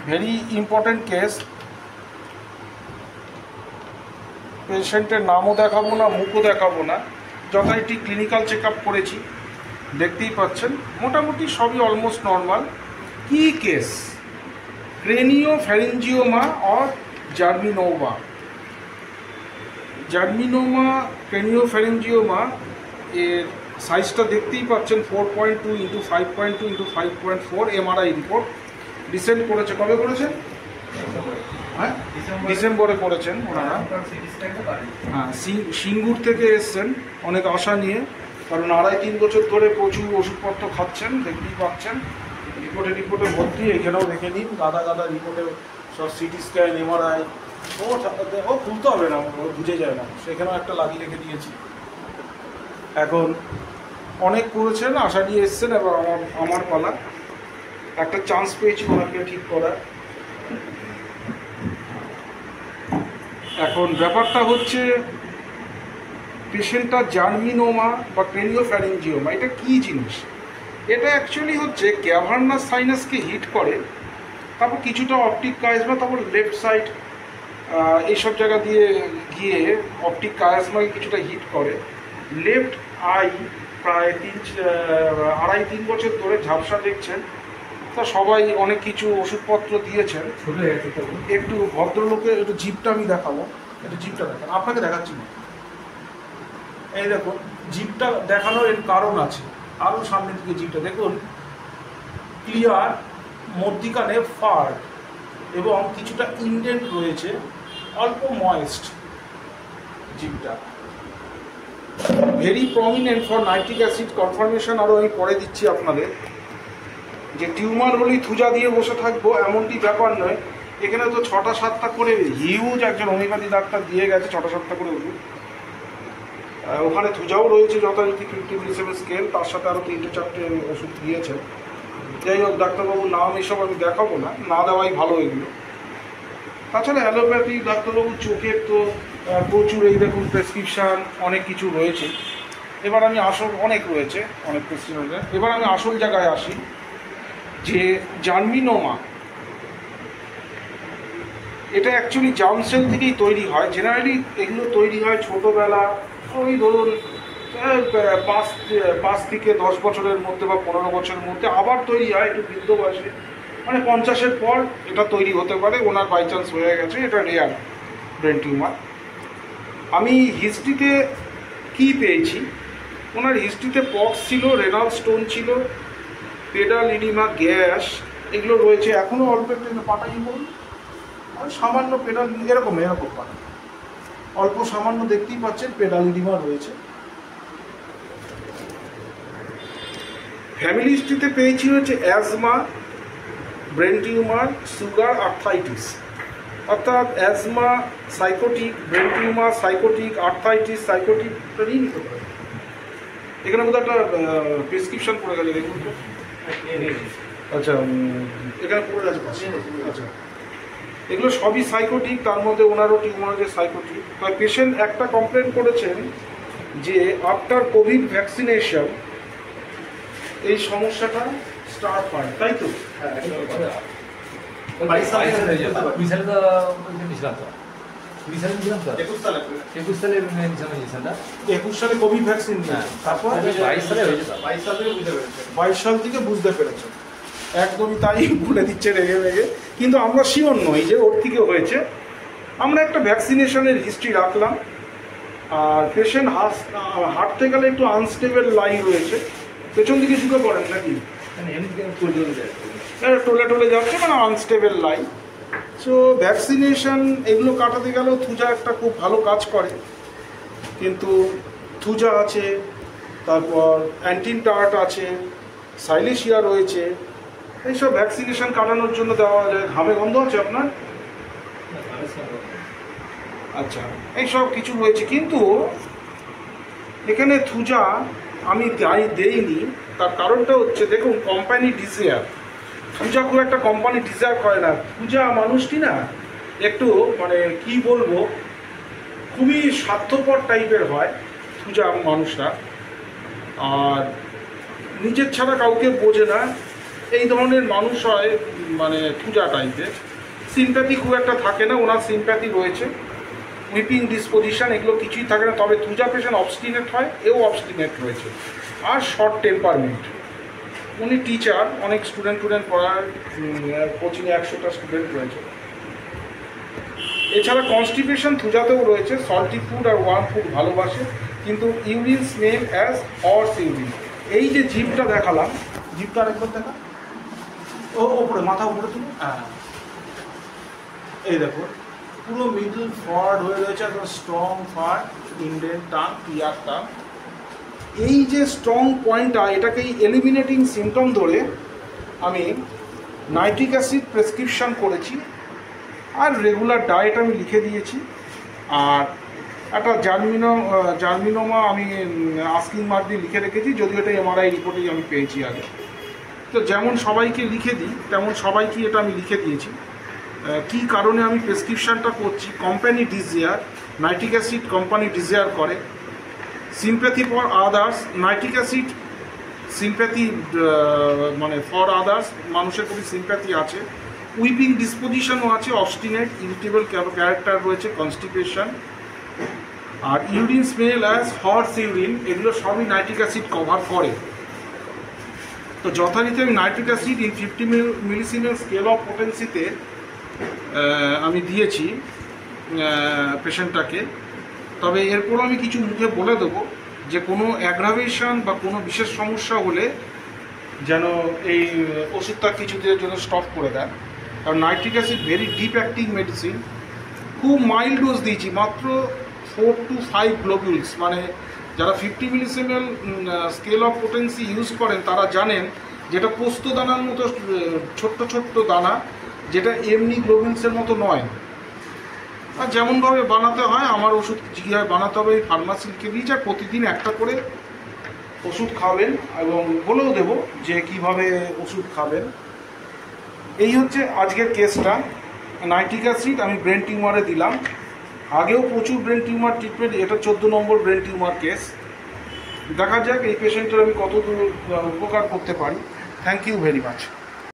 Very important case. পেশেন্টের নামও দেখাবো না, মুখও দেখাবো না, যথারীতি ক্লিনিক্যাল চেক আপ করেছি, দেখতেই পাচ্ছেন মোটামুটি সবই অলমোস্ট নর্মাল। কি case? Craniopharyngioma or germinoma. Germinoma craniopharyngioma এর সাইজটা দেখতেই পাচ্ছেন 4.2 into 5.2 into 5.4 MRI report. Recent করেছে, কবে করেছেন? হ্যাঁ, ডিসেম্বরে করেছেন ওনারা। হ্যাঁ, সিঙ্গুর থেকে এসছেন অনেক আশা নিয়ে, কারণ 2.5-3 বছর ধরে প্রচুর ওষুধপত্র খাচ্ছেন, দেখতেই পাচ্ছেন রিপোর্টে ভর্তি। এখানেও দেখে নিন, গাদা রিপোর্টে সব সিটি স্ক্যান, এমআরআই। ও খুলতে হবে না, ও বুঝে যায় না, সেখানেও একটা লাগিয়ে রেখে দিয়েছি। এখন অনেক করেছেন, আশা নিয়ে এসছেন, এবার আমার পালা। একটা চান্স পেয়েছি ওনাকে ঠিক করার। এখন ব্যাপারটা হচ্ছে পেশেন্টটা জার্মিনোমা বা ক্রেনিও ফ্যারিঞ্জিওমা, এটা কী জিনিস? এটা অ্যাকচুয়ালি হচ্ছে ক্যাভার্নাস সাইনাসকে হিট করে, তারপর কিছুটা অপটিক কায়াজমা, তারপর লেফট সাইড এইসব জায়গা দিয়ে গিয়ে অপটিক কায়াজমাকে কিছুটা হিট করে। লেফট আই প্রায় 2.5-3 বছর ধরে ঝাপসা দেখছেন, তা সবাই অনেক কিছু ওষুধপত্র দিয়েছেন। একটু ভদ্রলোকের একটু জিপটা আমি দেখাবো, একটু জিপটা দেখান, আপনাকে দেখাচ্ছি না। এই দেখুন জিপটা দেখানোর এর কারণ আছে, আরও সামনের দিকে জিপটা দেখুন, ক্লিয়ার, মধ্যিখানে ফার এবং কিছুটা ইন্ডেন্ট রয়েছে, অল্প ময়েস্ট জিপটা। Very prominent for nitric acid confirmation. আরও আমি পরে দিচ্ছি আপনাদের। যে টিউমার হলেই থুজা দিয়ে বসে থাকবো এমনটি ব্যাপার নয়, এখানে তো 6টা-7টা করে হিউজ একজন হোমিওপ্যাথি ডাক্তার দিয়ে গেছে, 6টা-7টা করে ওষুধ। ওখানে থুজাও রয়েছে যথারীতি 50 মিলিসিমেন স্কেল, তার সাথে আরও 3-4টে ওষুধ দিয়েছে। যাই হোক, ডাক্তারবাবুর নাম এসব আমি দেখাবো না, না দেওয়াই ভালো এগুলো। তাছাড়া অ্যালোপ্যাথি ডাক্তারবাবুর চোখের তো প্রচুর, এই দেখুন প্রেসক্রিপশান অনেক কিছু রয়েছে। এবার আমি অনেক রয়েছে, অনেক প্রেসক্রিপশন। এবার আমি আসল জায়গায় আসি, যে জার্মিনোমা, এটা অ্যাকচুয়ালি জার্ম সেল থেকেই তৈরি হয়। জেনারেলি এগুলো তৈরি হয় ছোটোবেলা, ওই ধরুন 5 থেকে 10 বছরের মধ্যে বা 15 বছরের মধ্যে। আবার তৈরি হয় একটু বৃদ্ধ বয়সে, মানে 50-এর পর এটা তৈরি হতে পারে। ওনার বাই চান্স হয়ে গেছে, এটা রেয়ার ব্রেন টিউমার। আমি হিস্ট্রিতে কি পেয়েছি, ওনার হিস্ট্রিতে পক্স ছিল, রেনাল স্টোন ছিল, পেডাল ইডিমা, গ্যাস, এগুলো রয়েছে। এখনও অল্প একটু পাটাই বলুন, আর সামান্য পেডাল এরকম পাটা, অল্প সামান্য দেখতেই পাচ্ছেন পেডাল ইডিমা রয়েছে। ফ্যামিলি হিস্ট্রিতে পেয়েছি হচ্ছে asthma, brain tumour, sugar, arthritis. অর্থাৎ asthma psychotic, brain tumour psychotic, arthritis psychotic নিতে পারে। এখানে বোধহয় একটা প্রেসক্রিপশন পড়ে গেছে, দেখুন তো। আচ্ছা, এখানে পড়ে গেছে। আচ্ছা, এগুলো সবই সাইকোটিক, তার মধ্যে ওনারও টিউমারের সাইকোটিক। পেশেন্ট একটা কমপ্লেন করেছেন যে আফটার কোভিড ভ্যাকসিনেশন এই সমস্যাটা স্টার্ট হয়, তাই তো? 22 সালে কোভিড ভ্যাকসিন, তারপর 22 সাল থেকে বুঝতে পেরেছে। একদমই তাই বলে দিচ্ছে রেগে। কিন্তু আমরা শিওর নই যে ওর থেকে হয়েছে। আমরা একটা ভ্যাকসিনেশনের হিস্ট্রি রাখলাম, আর পেশেন্ট হাঁটতে গেলে একটু আনস্টেবল লাই রয়েছে, পেছন দিকে ঢুকে পড়েন নাকি, টোলে যাচ্ছে, মানে আনস্টেবল লাই। সো ভ্যাকসিনেশন এগুলো কাটাতে গেলেও থুজা একটা খুব ভালো কাজ করে। কিন্তু থুজা আছে, তারপর অ্যান্টিন টার্ট আছে, সাইলেশিয়া রয়েছে, এইসব ভ্যাকসিনেশন কাটানোর জন্য দেওয়া যায়। ঘামে গন্ধ আছে আপনার? আচ্ছা, এইসব কিছু রয়েছে। কিন্তু এখানে থুজা আমি দেইনি, তার কারণটা হচ্ছে দেখুন, কোম্পানি ডিজায়ার। থুজা খুব একটা কোম্পানি ডিজায়ার করে না। থুজা মানুষটি না একটু, মানে কি বলবো, খুবই স্বার্থপর টাইপের হয় থুজা মানুষরা, আর নিজের ছাড়া কাউকে বোঝে না। এই ধরনের মানুষ হয় মানে থুজা টাইপের, সিম্প্যাথি খুব একটা থাকে না, ওনার সিম্প্যাথি রয়েছে, উইপিং ডিসপোজিশন এগুলো কিছুই থাকে না, তবে থুজা পেশেন্ট অবস্টিনেট হয়, এও অবস্টিনেট রয়েছে, আর শর্ট টেম্পারমেন্ট। উনি টিচার, অনেক স্টুডেন্ট পড়ার, কোচিংয়ে 100টা স্টুডেন্ট রয়েছে। এছাড়া কনস্টিপেশন থুজাতেও রয়েছে, সল্টি ফুড আর ওয়ার্ম ফুড ভালোবাসে, কিন্তু urine smell as horse urine. এই যে জিভটা দেখালাম, জিভটা আরেকবার দেখা, ওপরে মাথা উপরে তুলো, হ্যাঁ এই দেখো পুরো মিডল ফরওয়ার্ড হয়ে রয়েছে, একদম strong fur, indent tongue, clear tongue. এই যে স্ট্রং পয়েন্টটা, এটাকে এলিমিনেটিং সিমটম ধরে আমি নাইট্রিক অ্যাসিড প্রেসক্রিপশন করেছি, আর রেগুলার ডায়েট আমি লিখে দিয়েছি, আর একটা জার্মিনোমা আমি আস্কিং মার্ক দিয়ে লিখে রেখেছি, যদিও এটা এমআরআই রিপোর্টেই আমি পেয়েছি আগে। তো যেমন সবাইকে লিখে দিই তেমন সবাইকে এটা আমি লিখে দিয়েছি। কী কারণে আমি প্রেসক্রিপশানটা করছি, company desire, nitric acid company desire করে, sympathy for others, nitric acid sympathy মানে ফর আদার্স, মানুষের প্রতি সিম্প্যাথি আছে, উইপিং ডিসপোজিশনও আছে, অবস্টিনেট ইরিটেবল ক্যারেক্টার রয়েছে, কনস্টিপেশন, আর urine smell as horse urine, এগুলো সবই নাইট্রিক অ্যাসিড কভার করে। তো যথারীতি আমি nitric acid in 50 millesimal scale of পোটেন্সিতে আমি দিয়েছি পেশেন্টটাকে। তবে এরপর আমি কিছু মুখে বলে দেবো যে কোনো অ্যাগ্রাভেশন বা কোনো বিশেষ সমস্যা হলে যেন এই ওষুধটা কিছুদিনের জন্য স্টপ করে দেন, কারণ nitric acid very deep acting medicine. খুব মাইল্ড ডোজ দিয়েছি, মাত্র 4 to 5 গ্লোবিউলস, মানে যারা 50 millesimal scale of potency use করেন তারা জানেন যেটা পোস্ত দানার মতো ছোট্ট ছোট্ট দানা, যেটা এমনি গ্লোবিউলসের মতো নয়। আর যেমনভাবে বানাতে হয় আমার ওষুধ কীভাবে বানাতে হবে এই ফার্মাসি লিখে দিয়েছে, আর প্রতিদিন একটা করে ওষুধ খাবেন, এবং বলেও দেবো যে কিভাবে ওষুধ খাবেন। এই হচ্ছে আজকের কেসটা। নাইট্রিক অ্যাসিড আমি ব্রেন টিউমারে দিলাম, আগেও প্রচুর ব্রেন টিউমার ট্রিটমেন্ট, এটা 14 নম্বর ব্রেন টিউমার কেস। দেখা যাক এই পেশেন্টের আমি কত দূর উপকার করতে পারি। Thank you very much.